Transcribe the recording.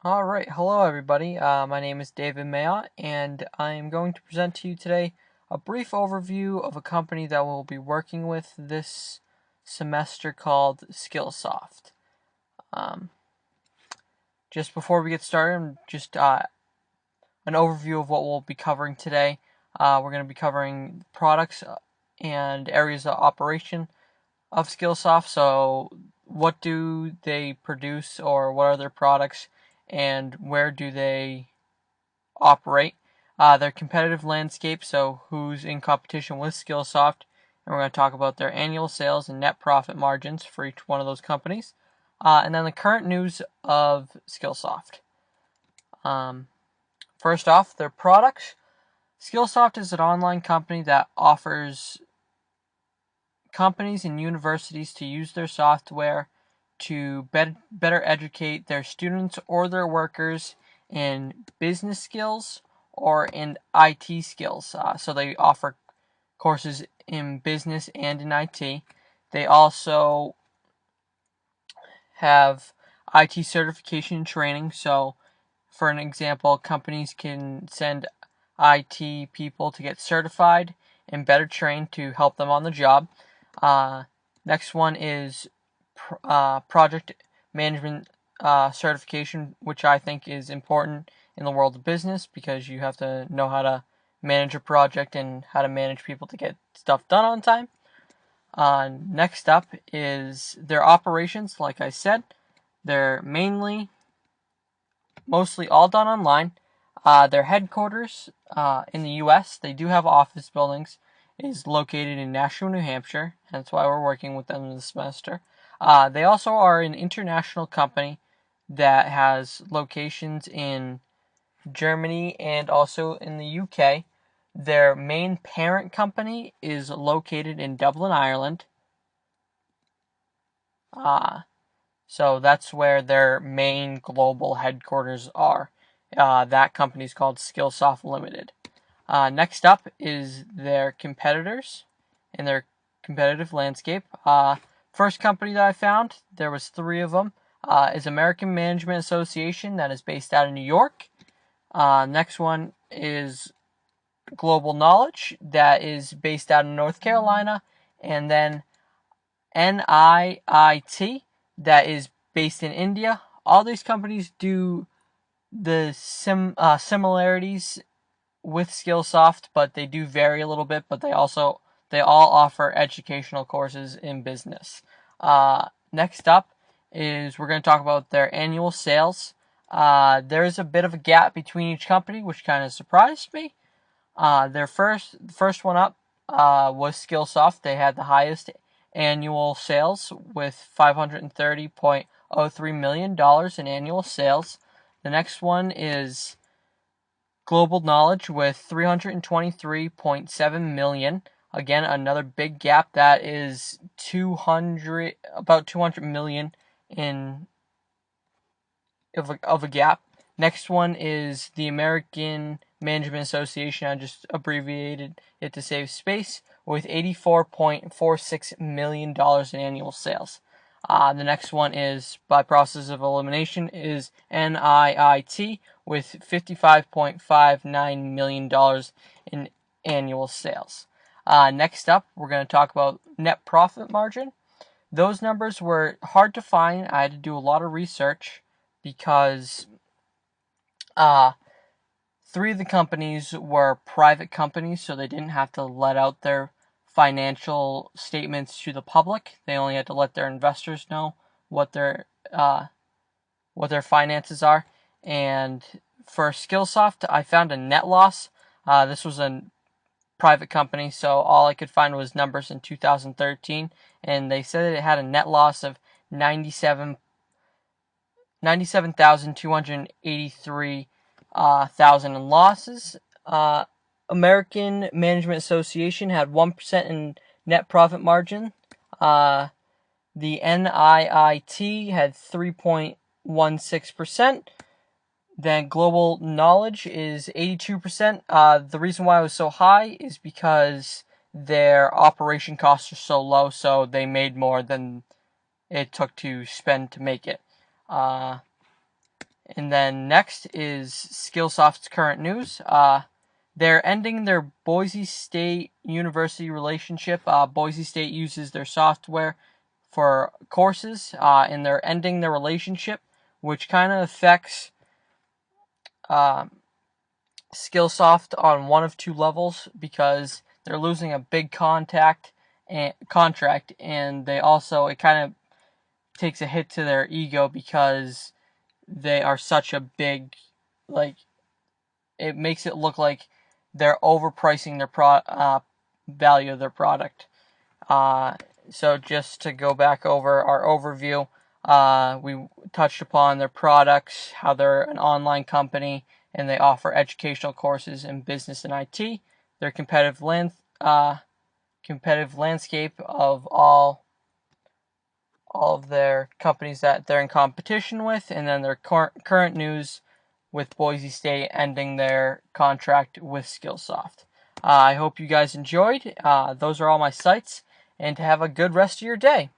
Alright, hello everybody. My name is David Mayotte, and I'm going to present to you today a brief overview of a company that we'll be working with this semester called Skillsoft. Um, just before we get started, just an overview of what we'll be covering today. We're going to be covering products and areas of operation of Skillsoft. So, what do they produce, or what are their products, and where do they operate? Their competitive landscape, so who's in competition with Skillsoft, and we're going to talk about their annual sales and net profit margins for each one of those companies, and then the current news of Skillsoft. First off, their products. Skillsoft is an online company that offers companies and universities to use their software to better educate their students or their workers in business skills or in IT skills. So they offer courses in business and in IT. They also have IT certification and training. So, for an example, companies can send IT people to get certified and better trained to help them on the job. Next one is project management certification, which I think is important in the world of business because you have to know how to manage a project and how to manage people to get stuff done on time. Next up is their operations. Like I said, they're mostly all done online. Their headquarters in the U.S., they do have office buildings, is located in Nashua, New Hampshire. That's why we're working with them this semester. They also are an international company that has locations in Germany and also in the UK. Their main parent company is located in Dublin, Ireland. So that's where their main global headquarters are. That company is called Skillsoft Limited. Next up is their competitors and their competitive landscape. First company that I found, there was three of them, is American Management Association, that is based out of New York. Next one is Global Knowledge, that is based out of North Carolina. And then NIIT, that is based in India. All these companies do the similarities with Skillsoft, but they do vary a little bit. But they all offer educational courses in business. Next up is we're going to talk about their annual sales. There is a bit of a gap between each company, which kind of surprised me. Their first one up was Skillsoft. They had the highest annual sales with $530.03 million in annual sales. The next one is Global Knowledge with $323.7 million. Again, another big gap. That is about $200 million in of a gap. Next one is the American Management Association. I just abbreviated it to save space, with $84.46 million in annual sales. The next one is, by process of elimination, is NIIT with $55.59 million in annual sales. Next up, we're going to talk about net profit margin. Those numbers were hard to find. I had to do a lot of research because three of the companies were private companies, so they didn't have to let out their financial statements to the public. They only had to let their investors know what their finances are. And for Skillsoft, I found a net loss. This was a private company, so all I could find was numbers in 2013, and they said it had a net loss of 97,283 thousand in losses. American Management Association had 1% in net profit margin. The NIIT had 3.16%. Then Global Knowledge is 82%. The reason why it was so high is because their operation costs are so low, so they made more than it took to spend to make it. And then next is Skillsoft's current news. They're ending their Boise State University relationship. Boise State uses their software for courses, and they're ending their relationship, which kind of affects Skillsoft on one of two levels, because they're losing a big contract, and they also, it kind of takes a hit to their ego because they are such a big, like, it makes it look like they're overpricing their value of their product. So just to go back over our overview, we touched upon their products, how they're an online company, and they offer educational courses in business and IT. Their competitive landscape of all of their companies that they're in competition with, and then their current news with Boise State ending their contract with Skillsoft. I hope you guys enjoyed. Those are all my sites, and have a good rest of your day.